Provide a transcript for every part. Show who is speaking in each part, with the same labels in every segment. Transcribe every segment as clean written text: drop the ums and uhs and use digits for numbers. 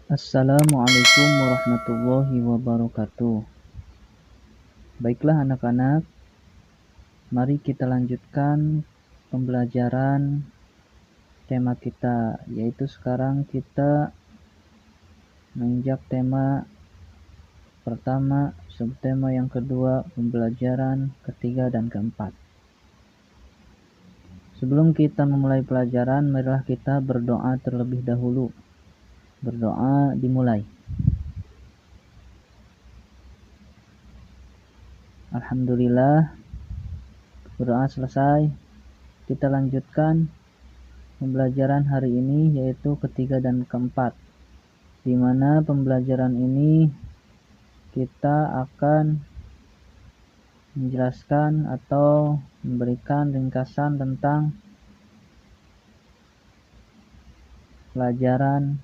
Speaker 1: Assalamualaikum warahmatullahi wabarakatuh. Baiklah anak-anak, mari kita lanjutkan pembelajaran tema kita, yaitu sekarang kita menginjak tema pertama, subtema yang kedua, pembelajaran ketiga dan keempat. Sebelum kita memulai pelajaran, marilah kita berdoa terlebih dahulu. Berdoa dimulai. Alhamdulillah, berdoa selesai. Kita lanjutkan pembelajaran hari ini, yaitu ketiga dan keempat, di mana pembelajaran ini kita akan menjelaskan atau memberikan ringkasan tentang pelajaran,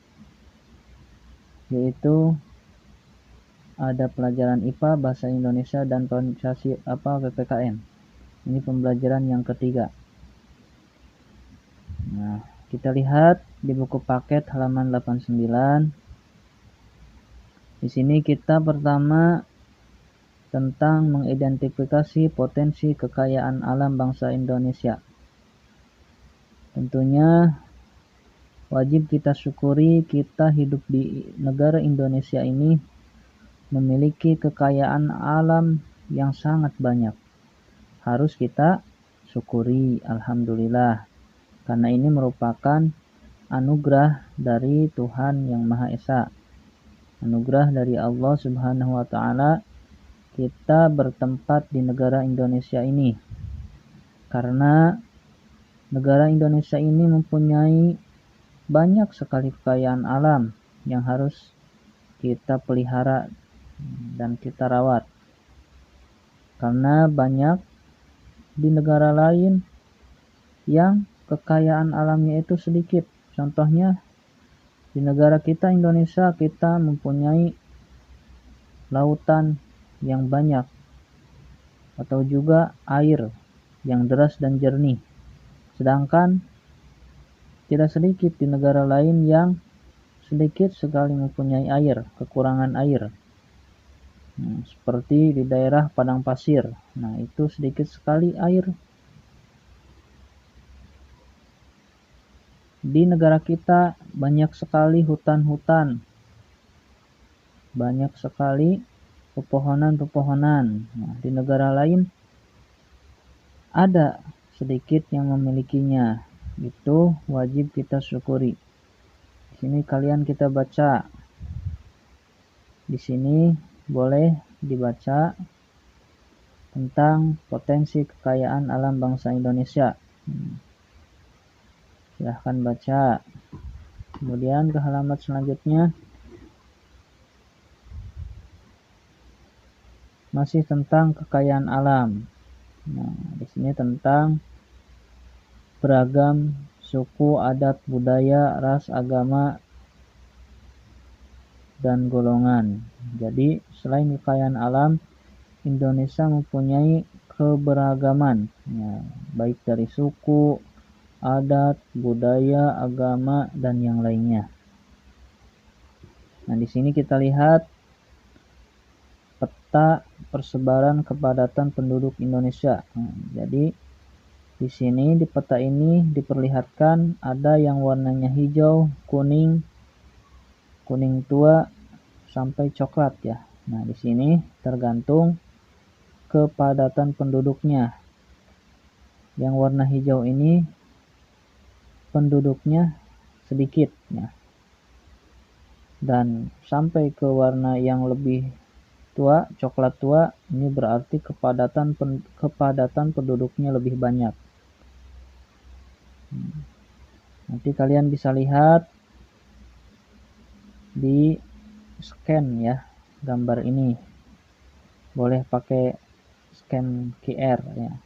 Speaker 1: yaitu ada pelajaran IPA, Bahasa Indonesia, dan Pronunciasi PPKN. Ini pembelajaran yang ketiga. Nah, kita lihat di buku paket halaman 89. Di sini kita pertama tentang mengidentifikasi potensi kekayaan alam bangsa Indonesia. Tentunya wajib kita syukuri kita hidup di negara Indonesia ini memiliki kekayaan alam yang sangat banyak. Harus kita syukuri, alhamdulillah, karena ini merupakan anugerah dari Tuhan Yang Maha Esa. Anugerah dari Allah Subhanahu wa Ta'ala kita bertempat di negara Indonesia ini, karena negara Indonesia ini mempunyai banyak sekali kekayaan alam yang harus kita pelihara dan kita rawat, karena banyak di negara lain yang kekayaan alamnya itu sedikit. Contohnya di negara kita Indonesia, kita mempunyai lautan yang banyak atau juga air yang deras dan jernih, sedangkan tidak sedikit di negara lain yang sedikit sekali mempunyai air, kekurangan air. Seperti di daerah padang pasir, nah itu sedikit sekali air. Di negara kita banyak sekali hutan-hutan, banyak sekali pepohonan-pepohonan. Nah, di negara lain ada sedikit yang memilikinya. Itu wajib kita syukuri. Di sini kalian kita baca. Di sini boleh dibaca tentang potensi kekayaan alam bangsa Indonesia. Silahkan baca. Kemudian ke halaman selanjutnya masih tentang kekayaan alam. Nah, di sini tentang beragam suku, adat, budaya, ras, agama, dan golongan. Jadi selain kekayaan alam, Indonesia mempunyai keberagaman, ya, baik dari suku, adat, budaya, agama, dan yang lainnya. Nah, di sini kita lihat peta persebaran kepadatan penduduk Indonesia. Jadi di sini di peta ini diperlihatkan ada yang warnanya hijau, kuning, kuning tua sampai coklat ya. Nah, di sini tergantung kepadatan penduduknya. Yang warna hijau ini penduduknya sedikit ya. Dan sampai ke warna yang lebih tua, coklat tua, ini berarti kepadatan penduduknya lebih banyak. Nanti kalian bisa lihat di scan ya gambar ini. Boleh pakai scan QR ya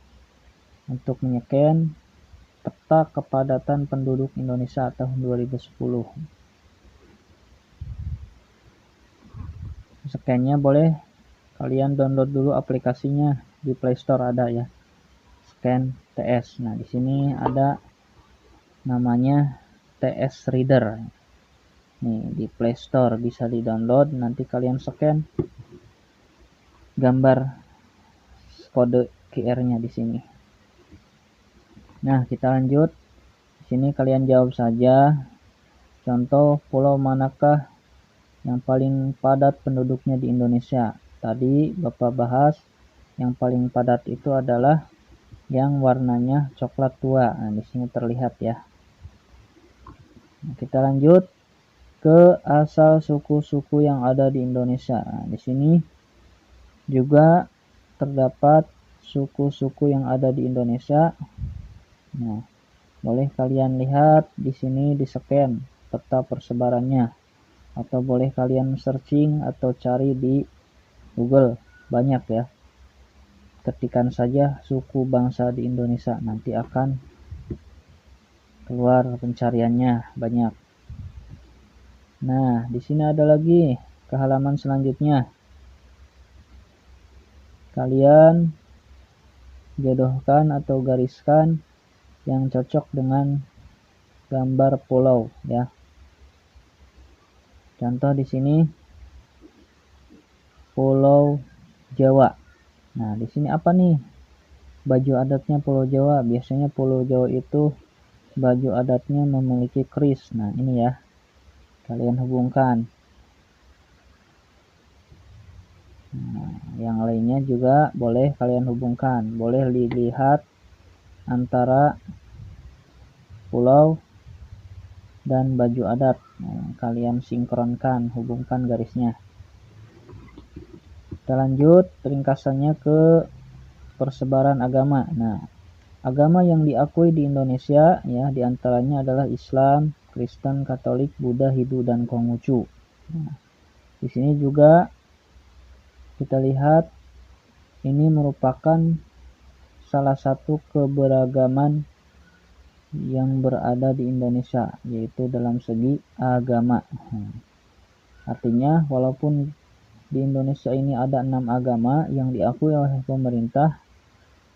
Speaker 1: untuk menycan peta kepadatan penduduk Indonesia tahun 2010. Scan-nya boleh kalian download dulu aplikasinya, di Play Store ada ya. Scan TS. Nah, di sini ada namanya TS Reader. Nih di Play Store bisa di-download, nanti kalian scan gambar kode QR-nya di sini. Nah, kita lanjut. Di sini kalian jawab saja. Contoh, pulau manakah yang paling padat penduduknya di Indonesia? Tadi Bapak bahas yang paling padat itu adalah yang warnanya coklat tua. Nah, di sini terlihat ya. Nah, kita lanjut ke asal suku-suku yang ada di Indonesia. Nah, di sini juga terdapat suku-suku yang ada di Indonesia. Nah, boleh kalian lihat di sini di scan peta persebarannya, atau boleh kalian searching atau cari di Google, banyak ya. Ketikkan saja suku bangsa di Indonesia, nanti akan keluar pencariannya banyak. Nah, di sini ada lagi ke halaman selanjutnya. Kalian jodohkan atau gariskan yang cocok dengan gambar pulau ya. Contoh di sini Pulau Jawa. Nah, di sini apa nih? Baju adatnya Pulau Jawa. Biasanya Pulau Jawa itu baju adatnya memiliki keris. Nah, ini ya. Kalian hubungkan. Nah, yang lainnya juga boleh kalian hubungkan. Boleh dilihat antara pulau dan baju adat. Nah, kalian sinkronkan, hubungkan garisnya. Kita lanjut ringkasannya ke persebaran agama. Nah, agama yang diakui di Indonesia ya diantaranya adalah Islam, Kristen, Katolik, Buddha, Hindu, dan Konghucu. Nah, di sini juga kita lihat ini merupakan salah satu keberagaman yang berada di Indonesia, yaitu dalam segi agama. Artinya walaupun di Indonesia ini ada 6 agama yang diakui oleh pemerintah,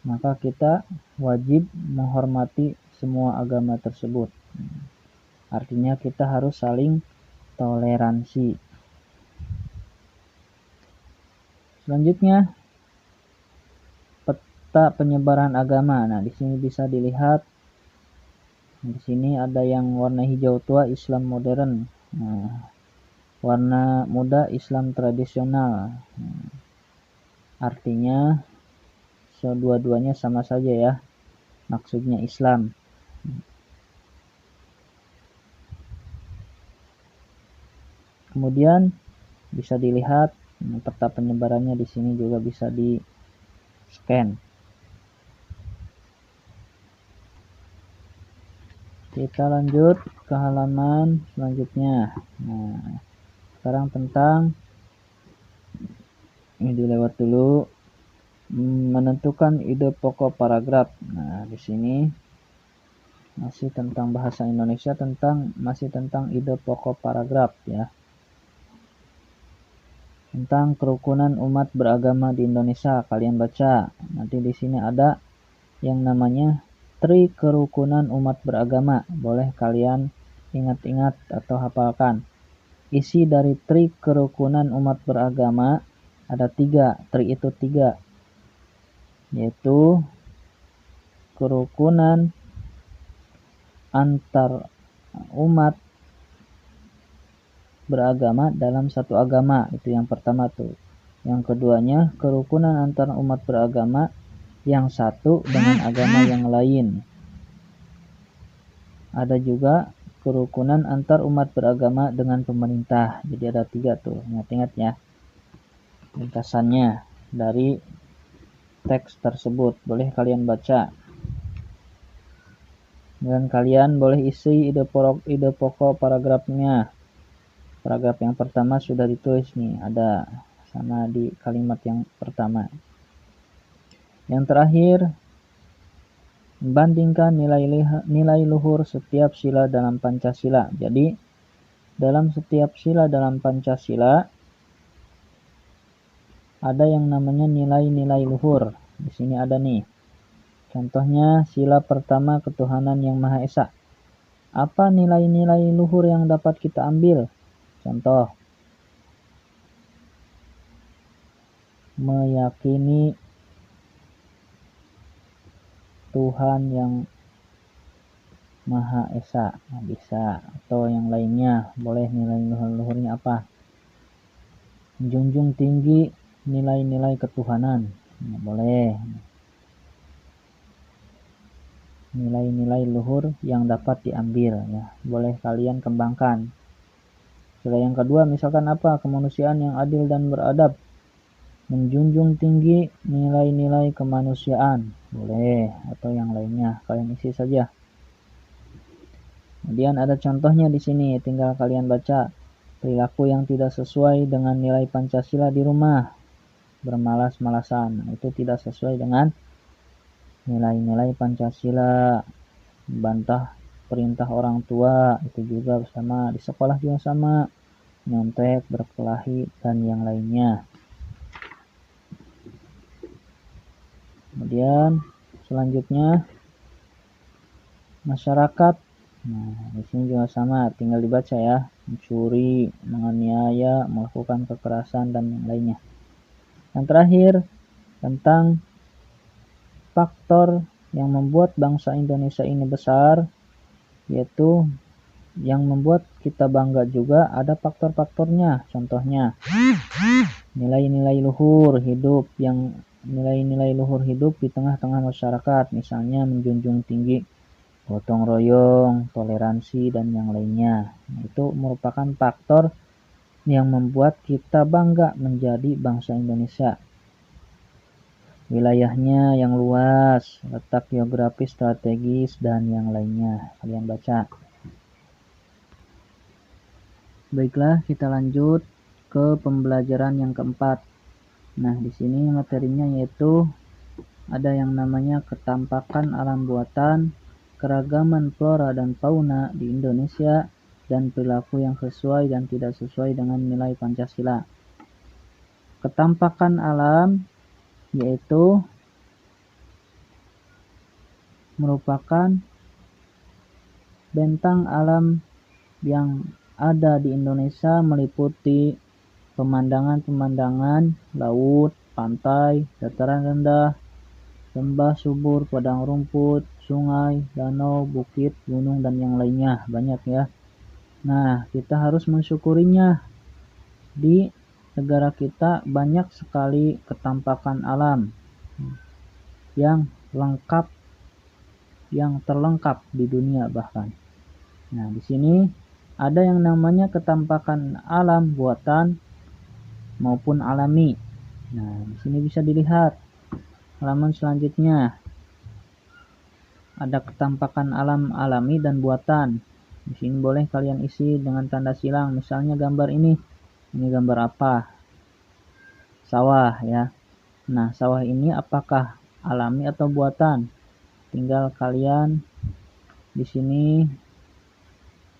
Speaker 1: maka kita wajib menghormati semua agama tersebut. Artinya kita harus saling toleransi. Selanjutnya peta penyebaran agama. Nah, di sini bisa dilihat. Di sini ada yang warna hijau tua Islam modern. Nah, warna muda Islam tradisional. Artinya dua-duanya sama saja ya. Maksudnya Islam. Kemudian bisa dilihat peta penyebarannya di sini juga bisa di scan. Kita lanjut ke halaman selanjutnya. Nah, sekarang tentang ini dilewat dulu, menentukan ide pokok paragraf. Nah, di sini masih tentang bahasa Indonesia, masih tentang ide pokok paragraf ya. Tentang kerukunan umat beragama di Indonesia, kalian baca. Nanti di sini ada yang namanya Tri Kerukunan Umat Beragama. Boleh kalian ingat-ingat atau hafalkan. Isi dari Tri Kerukunan Umat Beragama ada 3. Tri itu 3. Yaitu kerukunan antar umat beragama dalam satu agama. Itu yang pertama tuh. Yang keduanya kerukunan antar umat beragama yang satu dengan agama yang lain. Ada juga kerukunan antar umat beragama dengan pemerintah. Jadi ada 3 tuh. Ingat-ingat ya. Ringkasannya dari teks tersebut. Boleh kalian baca. Dan kalian boleh isi ide pokok paragrafnya. Paragraf yang pertama sudah ditulis nih. Ada sama di kalimat yang pertama. Yang terakhir, membandingkan nilai luhur setiap sila dalam Pancasila. Jadi, dalam setiap sila dalam Pancasila ada yang namanya nilai-nilai luhur. Di sini ada nih. Contohnya sila pertama ketuhanan yang Maha Esa. Apa nilai-nilai luhur yang dapat kita ambil? Contoh, meyakini Tuhan yang Maha Esa, nah, bisa. Atau yang lainnya, boleh nilai luhur-luhurnya apa? Menjunjung tinggi nilai-nilai ketuhanan, nah, boleh. Nilai-nilai luhur yang dapat diambil, ya, boleh kalian kembangkan. Sila yang kedua misalkan apa? Kemanusiaan yang adil dan beradab. Menjunjung tinggi nilai-nilai kemanusiaan, boleh. Atau yang lainnya, kalian isi saja. Kemudian ada contohnya di sini, tinggal kalian baca. Perilaku yang tidak sesuai dengan nilai Pancasila di rumah, bermalas-malasan, itu tidak sesuai dengan nilai-nilai Pancasila. Bantah perintah orang tua, itu juga sama. Di sekolah juga sama, nyontek, berkelahi, dan yang lainnya. Kemudian selanjutnya masyarakat. Nah, di sini juga sama, tinggal dibaca ya. Mencuri, menganiaya, melakukan kekerasan, dan yang lainnya. Yang terakhir, tentang faktor yang membuat bangsa Indonesia ini besar, yaitu yang membuat kita bangga juga ada faktor-faktornya. Contohnya, nilai-nilai luhur hidup di tengah-tengah masyarakat, misalnya menjunjung tinggi gotong royong, toleransi, dan yang lainnya. Itu merupakan faktor yang membuat kita bangga menjadi bangsa Indonesia. Wilayahnya yang luas, letak geografis strategis, dan yang lainnya. Kalian baca. Baiklah, kita lanjut ke pembelajaran yang keempat. Nah, di sini materinya yaitu ada yang namanya ketampakan alam buatan, keragaman flora dan fauna di Indonesia, dan perilaku yang sesuai dan tidak sesuai dengan nilai Pancasila. Ketampakan alam yaitu merupakan bentang alam yang ada di Indonesia, meliputi pemandangan-pemandangan laut, pantai, dataran rendah, lembah subur, padang rumput, sungai, danau, bukit, gunung, dan yang lainnya. Banyak ya. Nah, kita harus mensyukurinya. Di negara kita banyak sekali ketampakan alam yang lengkap, yang terlengkap di dunia bahkan. Nah, di sini ada yang namanya ketampakan alam buatan maupun alami. Nah, di sini bisa dilihat halaman selanjutnya. Ada ketampakan alam alami dan buatan. Di sini boleh kalian isi dengan tanda silang. Misalnya gambar ini. Ini gambar apa? Sawah ya. Nah, sawah ini apakah alami atau buatan? Tinggal kalian di sini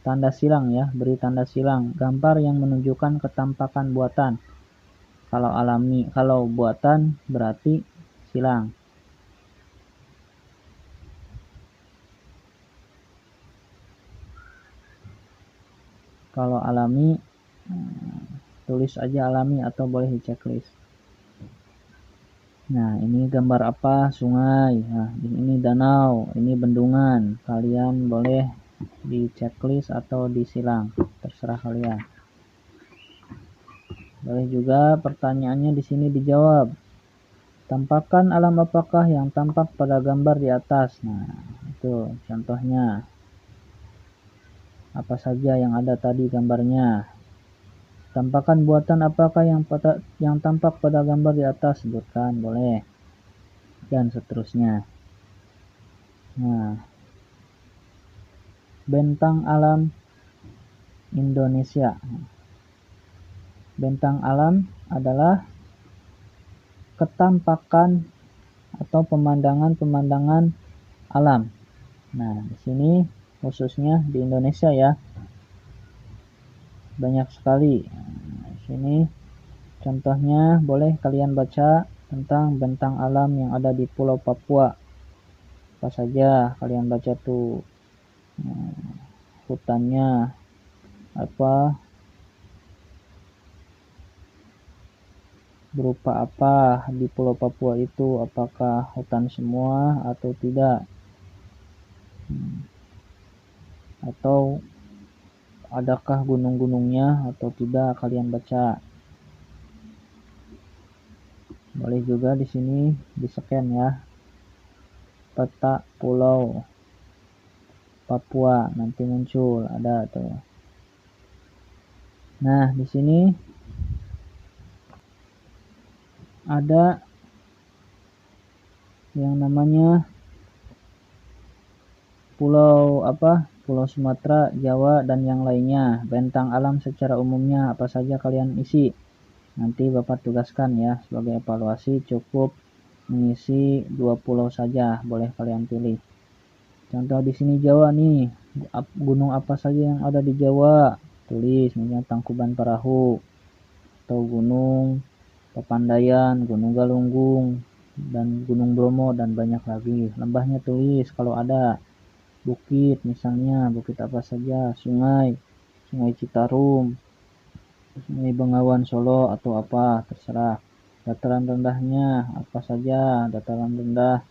Speaker 1: tanda silang ya, beri tanda silang. Gambar yang menunjukkan ketampakan buatan. Kalau alami, kalau buatan berarti silang. Kalau alami, tulis aja alami atau boleh di checklist. Nah, ini gambar apa? Sungai. Nah, ini danau, ini bendungan. Kalian boleh di checklist atau disilang, terserah kalian. Boleh juga pertanyaannya di sini dijawab. Tampakan alam apakah yang tampak pada gambar di atas? Nah, itu contohnya. Apa saja yang ada tadi gambarnya? Tampakan buatan apakah yang tampak pada gambar di atas? Sebutkan, boleh. Dan seterusnya. Nah, bentang alam Indonesia. Bentang alam adalah ketampakan atau pemandangan-pemandangan alam. Nah, di sini khususnya di Indonesia ya. Banyak sekali. Nah, di sini contohnya boleh kalian baca tentang bentang alam yang ada di Pulau Papua. Apa saja kalian baca tuh, hutannya apa, berupa apa di Pulau Papua itu, apakah hutan semua atau tidak, atau adakah gunung-gunungnya atau tidak, kalian baca. Boleh juga di sini di-scan ya, peta Pulau Papua, nanti muncul ada tuh. Nah, di sini ada yang namanya pulau Pulau Sumatera, Jawa, dan yang lainnya. Bentang alam secara umumnya apa saja kalian isi. Nanti Bapak tugaskan ya, sebagai evaluasi cukup mengisi 2 pulau saja, boleh kalian pilih. Contoh di sini Jawa nih, gunung apa saja yang ada di Jawa? Tulis, misalnya Tangkuban Perahu, atau Gunung Papandayan, Gunung Galunggung, dan Gunung Bromo, dan banyak lagi. Lembahnya tulis kalau ada. Bukit misalnya, bukit apa saja, Sungai Citarum, Sungai Bengawan Solo atau apa, terserah. Dataran rendahnya apa saja, dataran rendah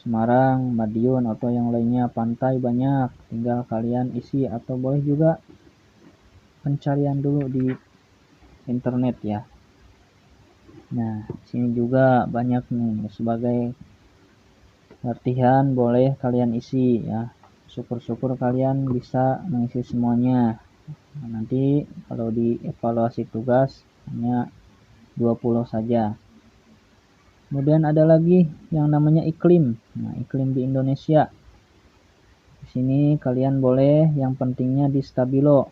Speaker 1: Semarang, Madiun, atau yang lainnya. Pantai banyak, tinggal kalian isi, atau boleh juga pencarian dulu di internet ya. Nah, sini juga banyak nih, sebagai latihan boleh kalian isi ya. Syukur-syukur kalian bisa mengisi semuanya. Nah, nanti kalau di evaluasi tugas hanya 20 saja. Kemudian ada lagi yang namanya iklim. Nah, iklim di Indonesia. Di sini kalian boleh, yang pentingnya di stabilo.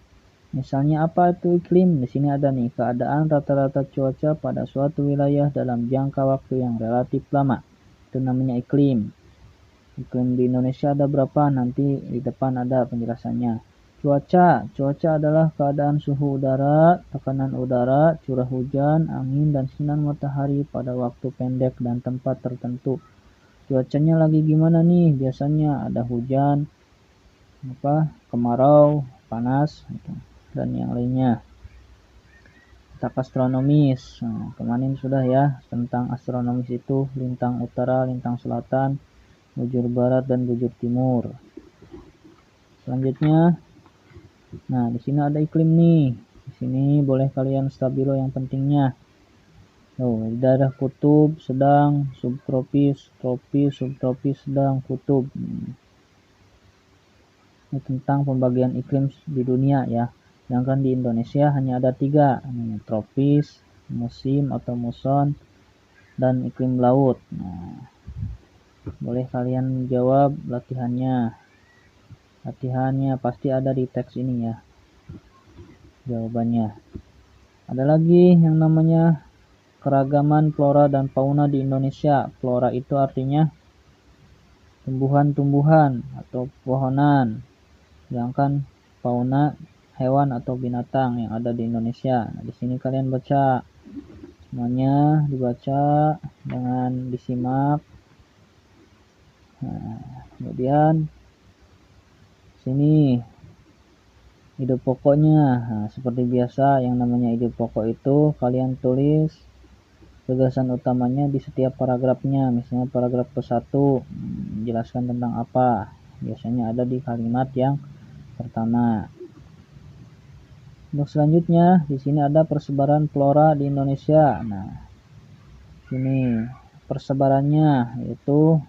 Speaker 1: Misalnya apa itu iklim? Di sini ada nih, keadaan rata-rata cuaca pada suatu wilayah dalam jangka waktu yang relatif lama. Itu namanya iklim. Iklim di Indonesia ada berapa? Nanti di depan ada penjelasannya. Cuaca adalah keadaan suhu udara, tekanan udara, curah hujan, angin, dan sinar matahari pada waktu pendek dan tempat tertentu. Cuacanya lagi gimana nih? Biasanya ada hujan, kemarau, panas, dan yang lainnya. Tak astronomis. Nah, kemarin sudah ya tentang astronomis itu lintang utara, lintang selatan, bujur barat, dan bujur timur. Selanjutnya, nah di sini ada iklim nih. Di sini boleh kalian stabilo yang pentingnya. Di daerah kutub, sedang, subtropis, tropis, subtropis, sedang, kutub. Ini tentang pembagian iklim di dunia ya. Sedangkan di Indonesia hanya ada 3, tropis, musim atau muson, dan iklim laut. Nah, boleh kalian jawab latihannya. Latihannya pasti ada di teks ini ya, jawabannya. Ada lagi yang namanya keragaman flora dan fauna di Indonesia. Flora itu artinya tumbuhan-tumbuhan atau pohonan, sedangkan fauna hewan atau binatang yang ada di Indonesia. Nah, di sini kalian baca semuanya, dibaca dengan disimak. Nah, kemudian sini ide pokoknya. Nah, seperti biasa yang namanya ide pokok itu kalian tulis gagasan utamanya di setiap paragrafnya. Misalnya paragraf ke-1 menjelaskan tentang apa, biasanya ada di kalimat yang pertama. Untuk selanjutnya di sini ada persebaran flora di Indonesia. Nah, sini persebarannya yaitu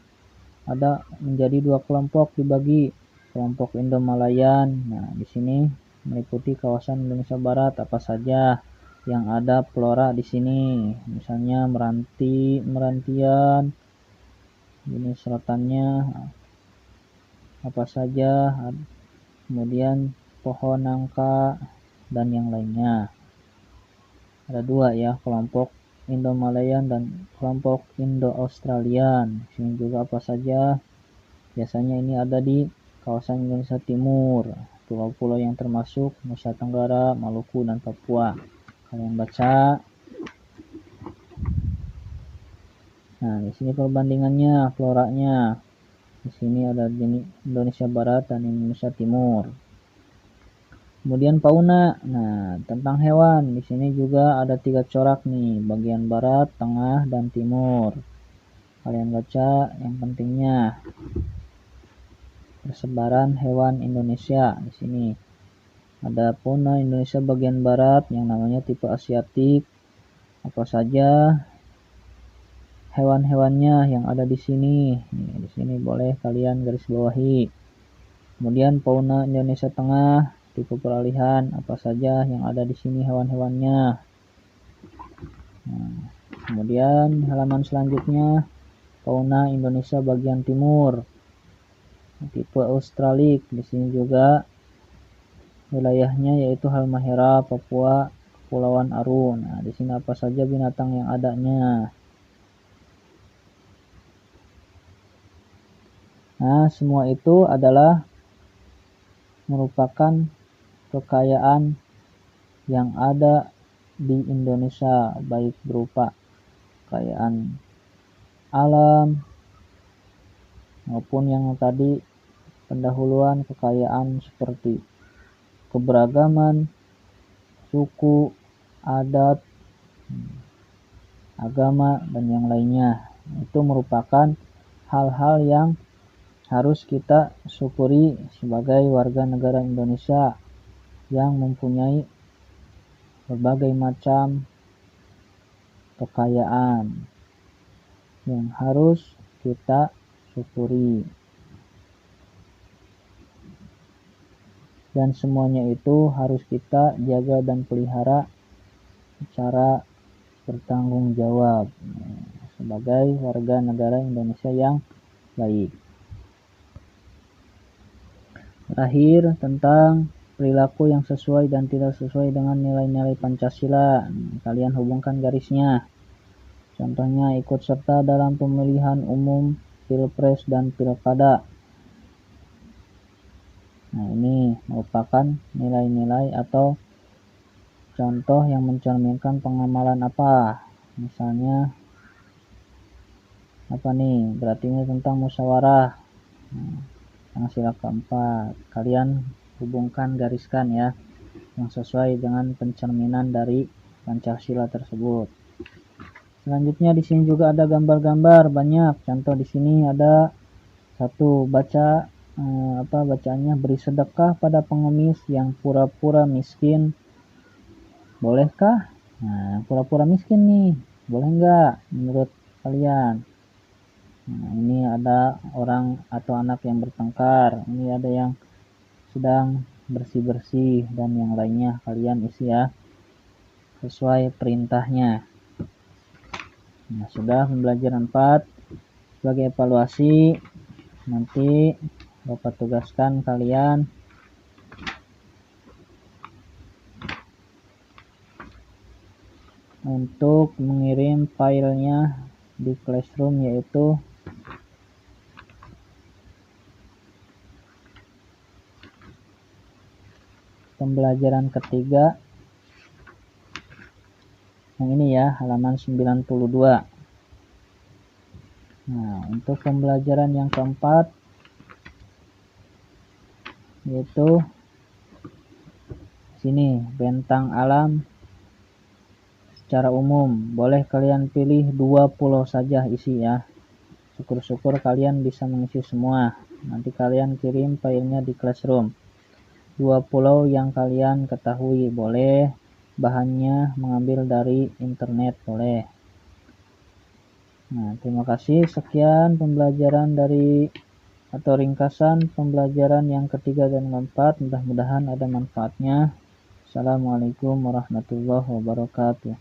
Speaker 1: ada menjadi 2 kelompok, dibagi kelompok Indo-Malayan. Nah, di sini meliputi kawasan Indonesia Barat apa saja yang ada flora di sini. Misalnya merantian, jenis seratannya apa saja, kemudian pohon nangka, dan yang lainnya. Ada 2 ya, kelompok Indo-Malayan dan kelompok Indo-Australian. Sini juga apa saja, biasanya ini ada di kawasan Indonesia Timur, pulau-pulau yang termasuk Nusa Tenggara, Maluku, dan Papua. Kalian baca. Nah, di sini perbandingannya, floranya. Di sini ada Indonesia Barat dan Indonesia Timur. Kemudian fauna. Nah, tentang hewan. Di sini juga ada 3 corak nih, bagian barat, tengah, dan timur. Kalian baca yang pentingnya. Persebaran hewan Indonesia di sini. Ada fauna Indonesia bagian barat yang namanya tipe asiatik. Apa saja hewan-hewannya yang ada di sini. Nih, di sini boleh kalian garis bawahi. Kemudian fauna Indonesia Tengah, tipe peralihan, apa saja yang ada di sini hewan-hewannya. Nah, kemudian halaman selanjutnya fauna Indonesia bagian timur, tipe Australik. Di sini juga wilayahnya yaitu Halmahera, Papua, Kepulauan Aru. Nah, di sini apa saja binatang yang adanya. Nah, semua itu adalah merupakan kekayaan yang ada di Indonesia, baik berupa kekayaan alam maupun yang tadi pendahuluan kekayaan seperti keberagaman, suku, adat, agama, dan yang lainnya. Itu merupakan hal-hal yang harus kita syukuri sebagai warga negara Indonesia yang mempunyai berbagai macam kekayaan yang harus kita syukuri. Dan semuanya itu harus kita jaga dan pelihara secara bertanggung jawab sebagai warga negara Indonesia yang baik. Terakhir, tentang perilaku yang sesuai dan tidak sesuai dengan nilai-nilai Pancasila. Kalian hubungkan garisnya. Contohnya, ikut serta dalam pemilihan umum, pilpres, dan pilkada. Nah, ini merupakan nilai-nilai atau contoh yang mencerminkan pengamalan apa. Misalnya, apa nih? Berarti ini tentang musyawarah. Yang sila keempat, kalian hubungkan, gariskan ya, yang sesuai dengan pencerminan dari Pancasila tersebut. Selanjutnya di sini juga ada gambar-gambar banyak. Contoh di sini ada satu, bacaannya, beri sedekah pada pengemis yang pura-pura miskin. Bolehkah? Nah, pura-pura miskin nih, boleh nggak menurut kalian? Nah, ini ada orang atau anak yang bertengkar, ini ada yang sedang bersih-bersih, dan yang lainnya kalian isi ya sesuai perintahnya. Nah, sudah pembelajaran 4. Sebagai evaluasi, nanti Bapak tugaskan kalian untuk mengirim filenya di Classroom, yaitu pembelajaran ketiga yang ini ya, halaman 92. Nah, untuk pembelajaran yang keempat yaitu sini, bentang alam secara umum. Boleh kalian pilih 2 pulau saja isi ya. Syukur-syukur kalian bisa mengisi semua. Nanti kalian kirim filenya di Classroom. 2 pulau yang kalian ketahui boleh. Bahannya mengambil dari internet boleh. Nah, terima kasih. Sekian pembelajaran dari atau ringkasan pembelajaran yang ketiga dan keempat. Mudah-mudahan ada manfaatnya. Assalamualaikum warahmatullahi wabarakatuh.